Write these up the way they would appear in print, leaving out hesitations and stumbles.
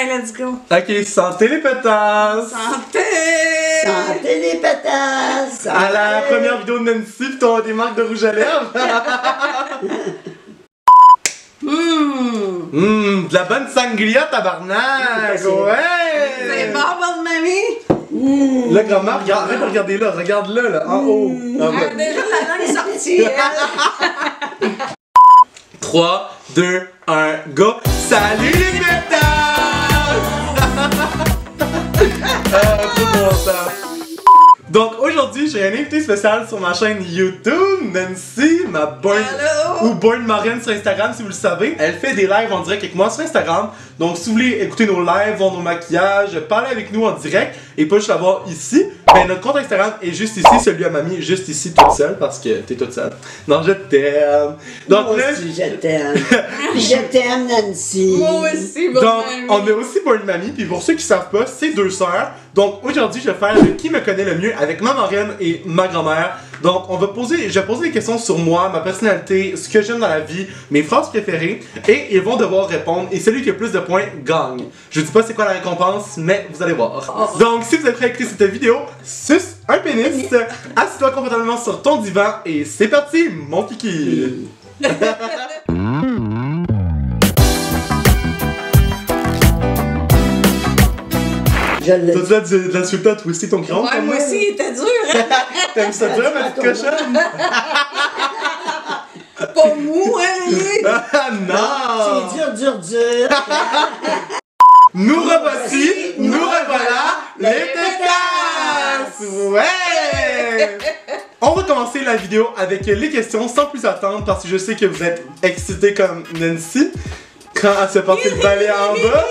Ouais, let's go. Ok, santé les pétasses! Santé! Santé les pétasses! À la première vidéo de Nancy, pis t'as des marques de rouge à lèvres. De la bonne sangria, tabarnak! C'est Ouais! bon, bonne mamie? Là, grand-mère, arrête de regarder là, regarde-le, là, en haut. En bas. Déjà, la langue est sortie, elle. 3, 2, 1, go! Salut les pétasses! Tout mon temps. Donc aujourd'hui, j'ai un invité spécial sur ma chaîne YouTube, Nancy, ma Born Hello. ou Born Marine sur Instagram si vous le savez. Elle fait des lives en direct avec moi sur Instagram. Donc si vous voulez écouter nos lives, voir nos maquillages, parler avec nous en direct et pas juste la voir ici, ben notre compte Instagram est juste ici, celui à mamie juste ici toute seule parce que t'es toute seule. Non, je t'aime. Donc moi là, aussi, je t'aime. Je t'aime, Nancy. Moi aussi, bonne donc, mamie. on a aussi Born Mamie, puis pour ceux qui savent pas, c'est deux sœurs. Donc aujourd'hui, je vais faire le qui me connaît le mieux avec ma marraine et ma grand-mère. Donc je vais poser des questions sur moi, ma personnalité, ce que j'aime dans la vie, mes phrases préférées, et ils vont devoir répondre. Et celui qui a plus de points gagne. Je dis pas c'est quoi la récompense, mais vous allez voir. Donc si vous êtes prêts à écouter cette vidéo, suce un pénis, assieds-toi confortablement sur ton divan et c'est parti, mon kiki. Je l'ai. T'as-tu de la suite à twister ton crayon? Ouais, moi aussi, il était dur, hein? T'aimes ça dur, ma petite cochonne? Pas mou, hein, lui? Ah non! C'est dur. Nous revoici, nous revoilà, les pétasses! Ouais! On va commencer la vidéo avec les questions sans plus attendre parce que je sais que vous êtes excités comme Nancy quand elle se passait le balai en bas.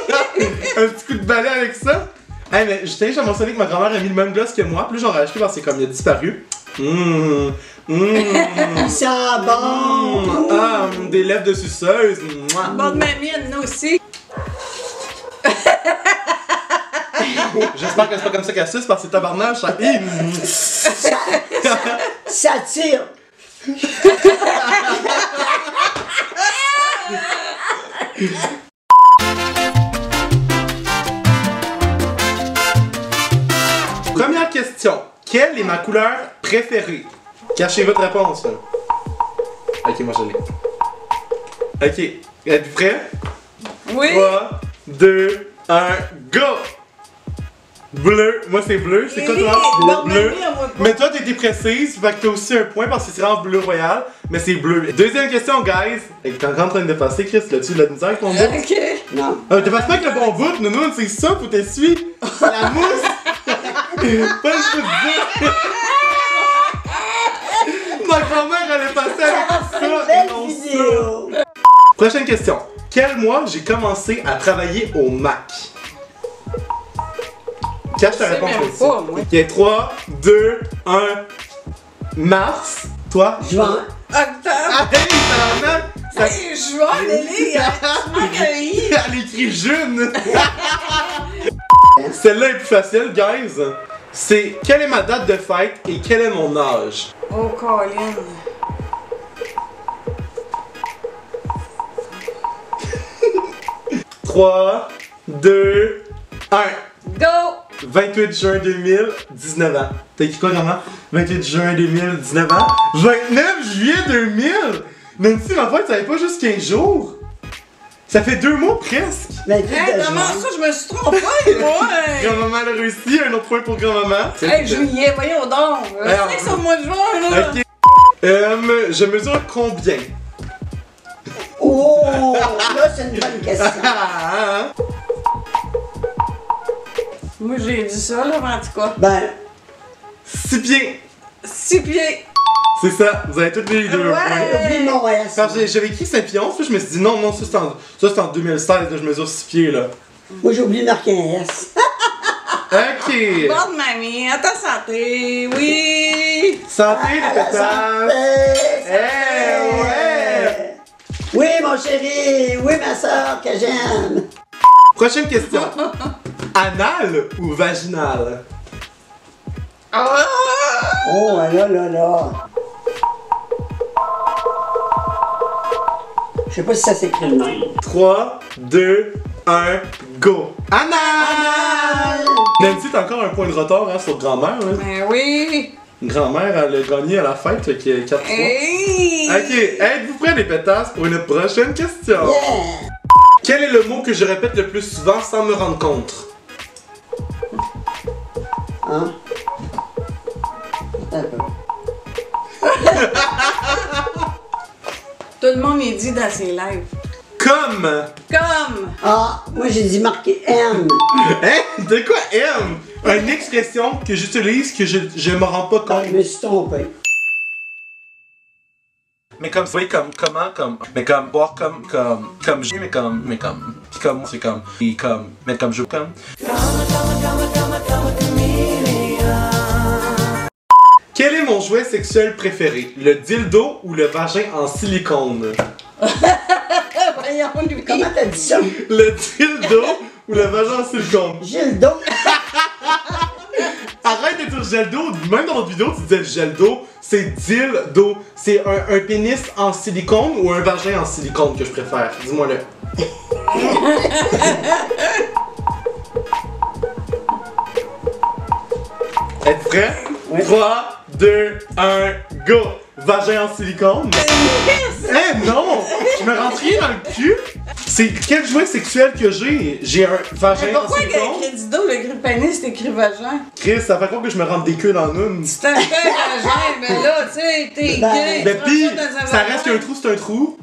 Un petit coup de balai avec ça. Hey, mais je tiens à mentionner que ma grand-mère a mis le même gloss que moi, plus j'en ai acheté parce que comme il a disparu. Il sent bon. Ah, des lèvres de suceuse. Bonne mamie, nous aussi. J'espère que c'est pas comme ça qu'elle suce parce que c'est tabarnage, ça. Ça tire. Première question. Quelle est ma couleur préférée? Cachez votre réponse. Là. Ok, moi je l'ai. Ok, êtes-vous prêts? Oui. 3, 2, 1, go! Bleu, moi c'est bleu, c'est quoi toi? Bonne Bleu. mamie, on voit pas. Mais toi t'étais précise, fait que t'as aussi un point parce que c'est vraiment bleu royal, mais c'est bleu. Deuxième question, guys. T'es encore en train de passer, Chris, là-dessus, la misère avec ton bout? Ok. Non. T'es pas avec le bon bout, nounou, c'est ça, faut t'essuyer. La mousse! Pas le coup de dire. Ma grand-mère elle est passée avec ça et non ça. Vidéo. Prochaine question. Quel mois j'ai commencé à travailler au Mac? Cache ta Je sais réponse même ici. pas, moi. Ok, 3, 2, 1. Mars. Toi? Juin. Octobre. Ah, hey, tabarnak! Ça... Hey, juin, Lily, tu manques un i. Elle écrit jeune! Celle-là est plus facile, guys. C'est quelle est ma date de fête et quel est mon âge? Oh, Colin. Trois, 2, 1. Go. 28 juin 2000, 19 ans. T'as écrit quoi, maman? 28 juin 2000, 19 ans. 29 juillet 2000! Même si ma fête, ça fait pas juste 15 jours. Ça fait 2 mois presque. Mais tout Hey, de comment juin. ça, je me suis trompée, moi? Grand-maman a réussi, un autre point pour grand-maman. Hey, juillet, voyons donc. Hey, C'est que c'est au mois de juin, là. Ok. Je mesure combien? Oh, là, c'est une bonne question. Ah, Moi, j'ai dit ça, là, en tout cas. Ben, 6 pieds. 6 pieds. C'est ça, vous avez toutes les deux Ouais. points. oublie mon voyage. Parce que j'avais écrit 5 pieds 11, puis je me suis dit non, non, ça c'est en 2016, là, je mesure 6 pieds là. Moi, j'ai oublié de marquer un S. Ok. Bonne mamie, à ta santé, oui. Santé les pétasses. Eh ouais. Oui, mon chéri. Oui, ma soeur que j'aime. Prochaine question. Anal ou vaginal? Ah! Oh, là. Je sais pas si ça s'écrit le même. 3, 2, 1, go! Anna! Nancy, t'as encore un point de retard hein, sur grand-mère. Hein? Ben oui! Grand-mère, elle a gagné à la fête, fait qu'il y a 4-3. Hey! Ok, êtes-vous prêts les pétasses pour une prochaine question? Yeah! Quel est le mot que je répète le plus souvent sans me rendre compte? Hein? Tout le monde y dit dans ses lives. Comme! Comme! Ah, moi j'ai dit marqué M. Hein? De quoi M? Une expression que j'utilise que je me rends pas Ah, compte. je me suis trompé. Mais comme, oui, comment, mais comme, boire comme, je, mais comme, puis comme, c'est comme, et comme, mais comme, je, comme. Quel est mon jouet sexuel préféré? Le dildo ou le vagin en silicone? Voyons, lui. Comment t'as dit ça? Le dildo ou le vagin en silicone? Gilles d'eau. Arrête de dire gel d'eau, même dans notre vidéo tu disais gel d'eau, c'est dildo. C'est un pénis en silicone ou un vagin en silicone que je préfère? Dis-moi-le. Êtes-vous prêts? Oui. 3, 2, 1, go! Vagin en silicone? Eh non! Je me rentre rien dans le cul! C'est quel jouet sexuel que j'ai? J'ai un Mais vagin en pourquoi silicone? écrit dildo, le écrit pénis, c'est écrit vagin? Chris, ça fait quoi que je me rentre des queues dans une? C'est un fait vagin, mais là, tu sais, t'es Ben, gay. Mais tu pis, rentres dans un ça vagin. reste qu'un trou, c'est un trou.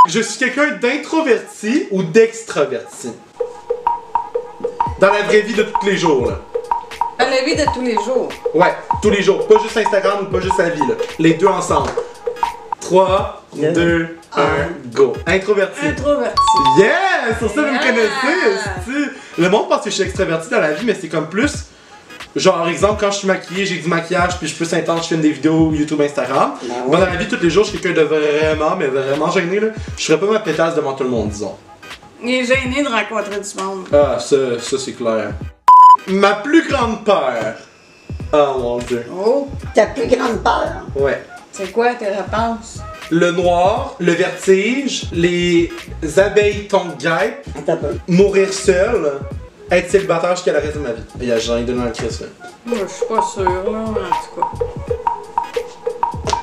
Je suis quelqu'un d'introverti ou d'extraverti? Dans la vraie vie de tous les jours, là. Dans la vie de tous les jours. Ouais, tous les jours. Pas juste Instagram ou pas juste la vie, là. Les deux ensemble. 3, 2, 1, go. Introverti. Introverti. Yeah! Sur ça, vous me Yeah! connaissez, esti. Le monde pense que je suis extraverti dans la vie, mais c'est comme plus. Genre, par exemple, quand je suis maquillé, j'ai du maquillage, puis je suis plus intense, je filme des vidéos YouTube, Instagram. Ah ouais. Moi, dans la vie, tous les jours, je suis quelqu'un de vraiment, mais vraiment gêné, là. Je serais pas ma pétasse devant tout le monde, disons. Il est gêné de rencontrer du monde. Ah, ça c'est clair. Ma plus grande peur. Oh mon dieu. Oh, Ta plus grande peur. Ouais. c'est quoi tes réponses? Le noir, le vertige, les abeilles tongue guêpe, Attends un peu. mourir seul, être célibataire jusqu'à la reste de ma vie. Il y a j'en ai donné un Christ, là. Moi, je suis pas sûre, là, en tout cas.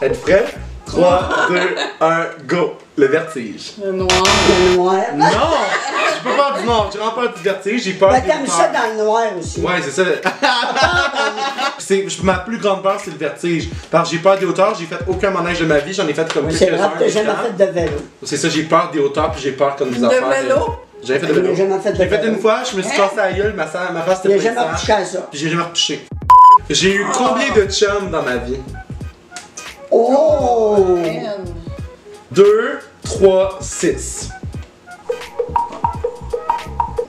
Êtes-vous prêts? 3, 2, 1, go! Le vertige. Le noir. Le noir. Non! Je peux pas du noir, j'ai vraiment peur du vertige, j'ai peur Ben, des t'aimes ça hauteurs. dans le noir aussi. Ouais, c'est ça. Ma plus grande peur, c'est le vertige. Parce que j'ai peur des hauteurs, j'ai fait aucun manège de ma vie, j'en ai fait comme C'est quelques-uns. vrai que t'as jamais fait de vélo. C'est ça, j'ai peur des hauteurs, puis j'ai peur comme des De affaires. vélo? J'avais fait de Il n'a vélo. jamais fait de J'ai fait vélo. une fois, je me suis cassé la gueule, ma face Il était a pleine de jamais sang, touché à ça. puis j'ai jamais retouché. J'ai eu combien de chums dans ma vie? Oh! Man. 2, 3, 6.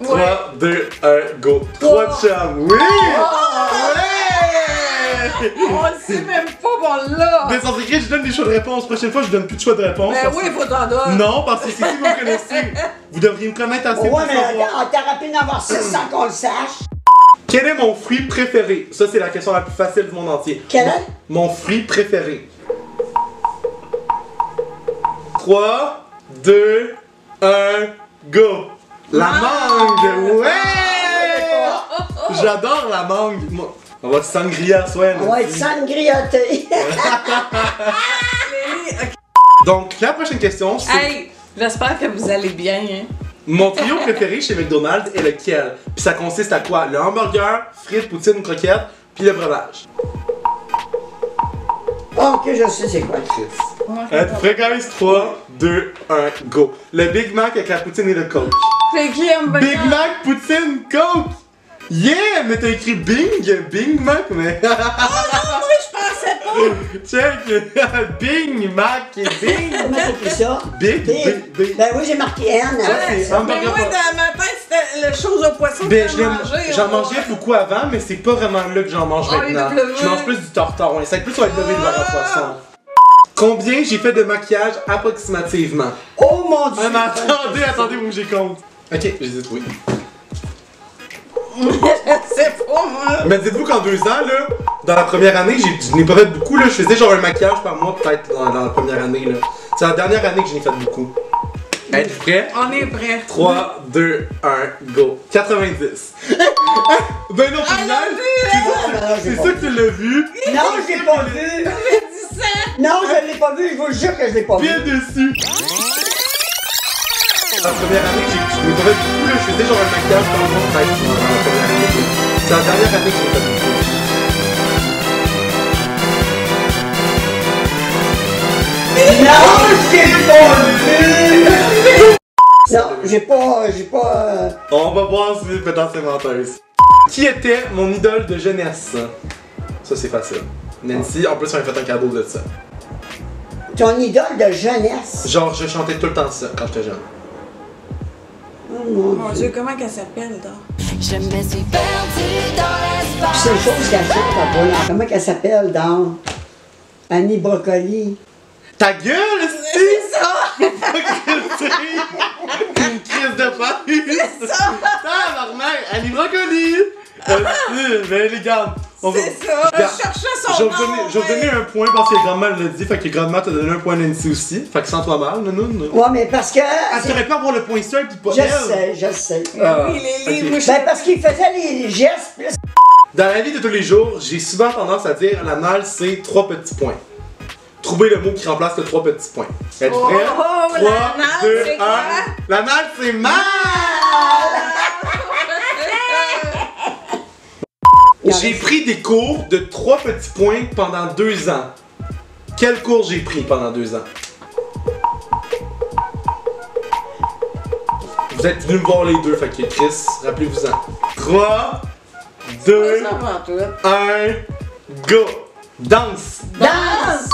3, Ouais. 2, 1, go. 3 chums, oui! Ouais! On le sait même pas, bon là! Mais sans écrit, je donne des choix de réponse. Prochaine fois, je donne plus de choix de réponse. Ben parce oui, que- faut t'en donner. Non, parce que c'est si vous me connaissez. Vous devriez me connaître assez Ouais, pour mais savoir. en thérapie d'en avoir 6 sans qu'on le sache. Quel est mon fruit préféré? Ça, c'est la question la plus facile du monde entier. Quel est? Mon fruit préféré. 3, 2, 1, go! La mangue! Ouais! J'adore la mangue. Moi, on va sangria à soi. On va être sangriaté. Lélie, ok. Donc, la prochaine question, c'est Hey, j'espère que vous allez bien, hein? mon trio préféré chez McDonald's est lequel? Puis ça consiste à quoi? Le hamburger, frites, poutine, croquettes, puis le breuvage. Ok, je sais c'est quoi. Fréquence 3, 2, 1, go. Le Big Mac avec la poutine et le Coke. C'est qui aime bien? Big Mac, poutine, Coke! Yeah! Mais t'as écrit Bing Mac, mais. Oh non, moi je pensais pas! Check! Bing Mac et Bing! Comment t'écris ça? Big, Big. big, big. Ben oui, j'ai marqué N. Ouais, c'est Mais hamburger moi, dans ma tête, c'était le chose au poisson que Ben, j'en mangeais. j'en mangeais beaucoup avant, mais c'est pas vraiment là que j'en mange Oh, maintenant. il est levé. Je mange plus du tartare, ouais. C'est plus sur le lever de la poisson. Combien j'ai fait de maquillage approximativement? Oh mon dieu! Ah, mais attendez, vous j'ai compte. Ok, j'ai dit oui. C'est pas moi! Mais dites-vous qu'en 2 ans, là, dans la première année, je n'ai pas fait beaucoup, là. Je faisais genre un maquillage par mois, peut-être, dans la première année, là. C'est la dernière année que je n'ai fait beaucoup. Êtes-vous prêts? On est prêts. 3, 2, 1, go. 90. Ben non, Ah, final, j'ai c'est pas ça vu. que tu l'as vu. Non, je l'ai pas vu. Non, je l'ai pas vu, je vous le jure que je l'ai pas vu. Bien dessus. La première année, je m'ai pas fait beaucoup, là. Je faisais genre un maquillage dans le monde tête dans la première année. C'est la dernière année que j'ai fait beaucoup. Non, je l'ai pas vu. Non, j'ai pas. On va voir si c'est dans ses menteuses. Qui était mon idole de jeunesse? Ça, c'est facile. Nancy, en plus, on m'a fait un cadeau de ça. Ton idole de jeunesse. Genre, je chantais tout le temps ça quand j'étais jeune. Oh mon Mon Dieu. Dieu, comment qu'elle s'appelle, là? Je me suis perdue dans l'espace. C'est une chose qu'elle chante en volant. Comment qu'elle s'appelle dans Annie Brocoli? Ta gueule, C'est ça! une crise de paille! C'est ça! Tabarnak! Annie Brocoli! Ben les gars, on va... C'est ça! Je Regarde, cherchais Je son vais nom! vous donner un point parce que grand-mère l'a dit, fait que grand-mère t'a donné un point Nancy aussi. Fait que sens-toi mal, non. Ouais, mais parce que. Ah, t'aurais pu avoir le point seul pis pas elle! Je sais. Ah, Oui, les ok. mouches. Ben, parce qu'il faisait les gestes plus. Dans la vie de tous les jours, j'ai souvent tendance à dire la nalle c'est 3 petits points. Trouvez le mot qui remplace les 3 petits points. Êtes-vous Oh, prêts? oh, 3, la nalle, 2, c'est 1. quoi? La nalle c'est mal! J'ai pris des cours de 3 petits points pendant 2 ans. Quel cours j'ai pris pendant 2 ans? Vous êtes venus me voir les deux, fait que Chris, rappelez-vous-en. 3, 2, Ça va, tout. 1, go! Danse! Danse!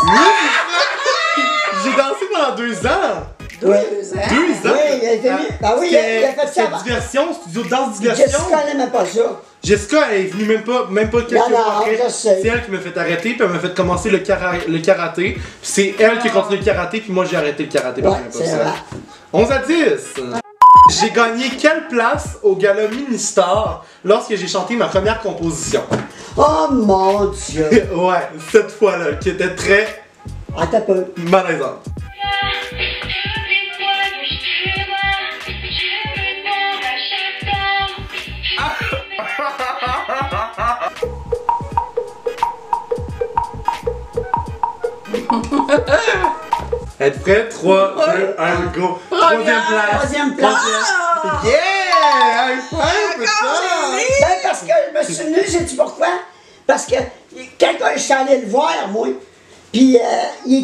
J'ai dansé pendant 2 ans! Oui. 2 ans? Oui, il a été. Ben oui, il a fait ça C'était avant. diversion, studio de danse diversion. Jessica n'aimait pas ça. Jessica, elle est venue même pas quelques Non, jours non, après. je sais. C'est elle qui m'a fait arrêter, puis elle m'a fait commencer le karaté. Puis c'est elle qui a continué le karaté, puis moi j'ai arrêté le karaté parce Ouais, que j'aimais c'est pas vrai. ça. 11 à 10! J'ai gagné quelle place au gala Mini-Star lorsque j'ai chanté ma première composition? Oh mon Dieu. Ouais, cette fois-là, qui était très Attends un peu. malaisante. Êtes-vous prêts? 3, 2, 1, go! Troisième place! Troisième place. Yeah! High five pour ça! Ben, parce que je me suis souvenu, sais-tu pourquoi? Parce que quand je suis allé le voir, moi, puis il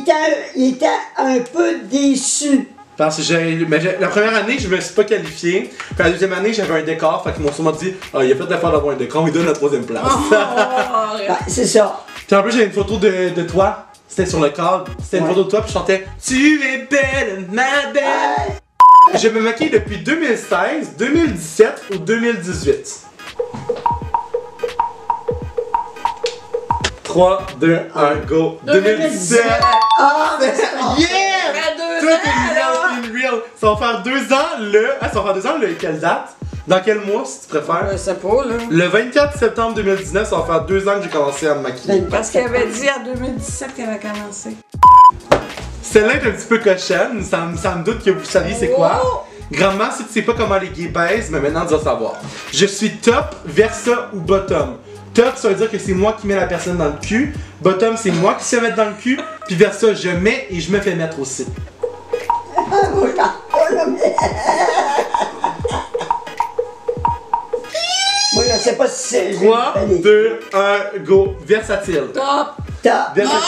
était un peu déçu. Parce que la première année, je me suis pas qualifié. Puis la deuxième année, j'avais un décor. Fait qu'ils m'ont sûrement dit, ah, il a fait l'effort d'avoir un décor, on lui donne la troisième place. Ben, c'est ça. Puis en plus, j'avais une photo de toi. C'était sur le cadre. C'était une Ouais. photo de toi, puis je chantais Tu es belle, ma belle. Je me maquille depuis 2016, 2017 ou 2018. 3, 2, 1, go. 2017. Ah, mais c'est Yeah! Ça fait 2 Tout ans, est real, in real. Ça va faire 2 ans Ah, ça va faire 2 ans quelle date? Dans quel mois, si tu préfères? Je sais pas, là. Le 24 septembre 2019, ça va faire 2 ans que j'ai commencé à me maquiller. Parce qu'il avait dit en 2017 qu'il avait commencé. Celle-là est un petit peu cochonne, ça me doute que vous saviez c'est quoi. Oh! Grandement, si tu sais pas comment les gays baisent, mais maintenant tu vas savoir. Je suis top, versa ou bottom. Top, ça veut dire que c'est moi qui mets la personne dans le cul. Bottom, c'est moi qui se met dans le cul. Puis versa, je mets et je me fais mettre aussi. Moi, je sais pas si c'est. 3, 2, 1, go. Versatile. Top! Top. Versatile.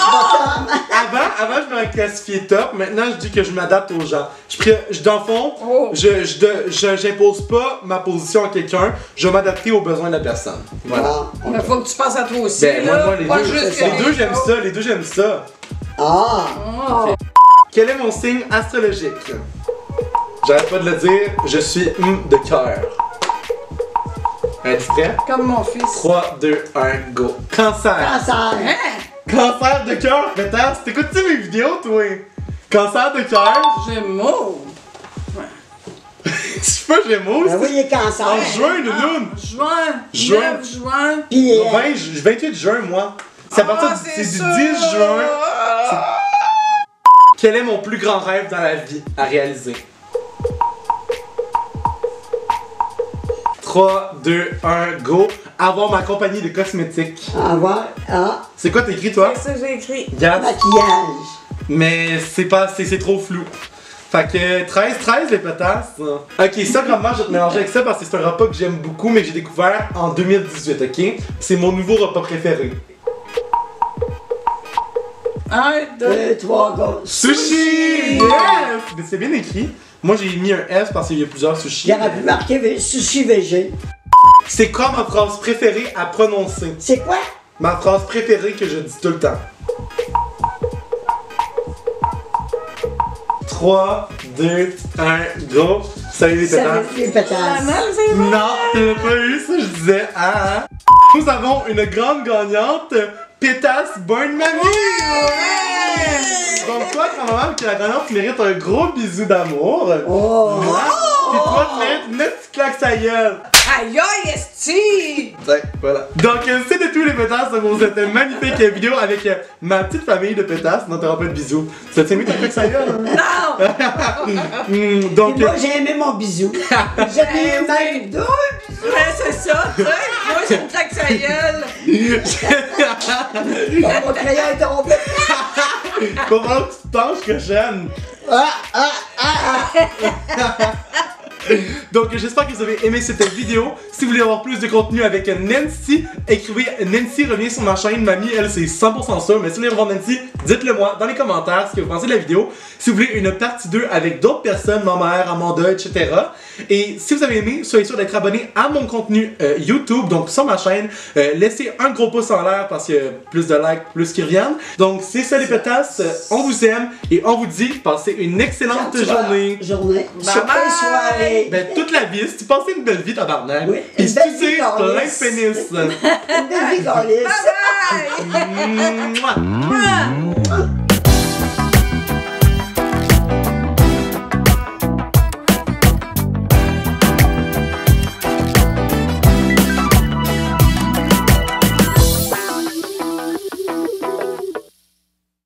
Avant, je me classifiais top. Maintenant, je dis que je m'adapte aux gens. Dans le fond, Oh. j'impose pas ma position à quelqu'un. Je vais m'adapter aux besoins de la personne. Voilà. Il faut que tu penses à toi aussi. Ben, là. moi, Pas les juste que deux, j'aime autres. ça. Les deux, j'aime ça. Ah. Oh. Quel est mon signe astrologique? J'arrête pas de le dire, je suis de cœur. Êtes-vous prêts? Comme mon fils. 3, 2, 1, go. Cancer. Cancer. Hein? Cancer de cœur. Mais t'écoutes-tu mes vidéos, toi? Cancer de cœur. Gémeaux. Je suis pas Gémeaux. Ben oui, il est cancer. En juin, Nounoun. Juin. 9 juin. Puis, 28 juin, moi. C'est à partir du, c'est du 10 juin. Quel est mon plus grand rêve dans la vie à réaliser? 3, 2, 1, go. Avoir ma compagnie de cosmétiques. Avoir, C'est quoi t'as écrit toi? C'est ça que j'ai écrit. Regarde. maquillage. Mais c'est trop flou. Fait que 13 les pétasses. Ok, ça vraiment je vais te mélanger avec ça parce que c'est un repas que j'aime beaucoup mais que j'ai découvert en 2018, ok? C'est mon nouveau repas préféré. 1, 2, 2, 3, go. Sushi! Yes! Mais c'est bien écrit. Moi j'ai mis un S parce qu'il y a plusieurs sushis. J'aurais pu marquer sushi végé. C'est quoi ma phrase préférée à prononcer? C'est quoi? Ma phrase préférée que je dis tout le temps. 3, 2, 1, go! Salut les Ça pétasses! veut les pétasses. c'est bon. Non, tu n'as pas eu ça, je disais ah. Nous avons une grande gagnante, Pétasse Burn Mamie! Ouais! Donc toi, ta maman, qui est la gagnante, tu mérites un gros bisou d'amour. Oh! Puis toi, tu mérites une petite claque sa gueule. Aïe aïe, esti! Ouais, voilà. Donc c'est de tous les pétasses pour cette magnifique vidéo avec ma petite famille de pétasses. Non, t'auras pas de bisous. Ça t'est mis ta claque sa gueule? Non! Donc Et moi, j'ai aimé mon bisou. J'ai aimé même deux bisous. Ouais, c'est ça, tu sais. Moi, j'ai une claque sa gueule. Mon crayon est tombé. faut vraiment que tu te penches que j'aime. Donc j'espère que vous avez aimé cette vidéo. Si vous voulez avoir plus de contenu avec Nancy, écrivez Nancy revient sur ma chaîne. Mamie, elle c'est 100% sûr. Mais si vous voulez revoir Nancy, dites-le moi dans les commentaires ce que vous pensez de la vidéo. Si vous voulez une partie 2 avec d'autres personnes, ma mère, Amanda, etc. Et si vous avez aimé, soyez sûr d'être abonné à mon contenu YouTube, donc sur ma chaîne. Laissez un gros pouce en l'air parce que plus de likes, plus qu'ils reviennent. Donc c'est ça les pétasses, on vous aime et on vous dit passez une excellente journée. Journée. Bye Soirée, bye. soirée. Ben toute la vie, si tu passais une belle vie tabarnak, Oui, et une si belle tu vie, dis plein de Carlis. pénis. Une belle vie, Carlis. Bye bye! Mouah.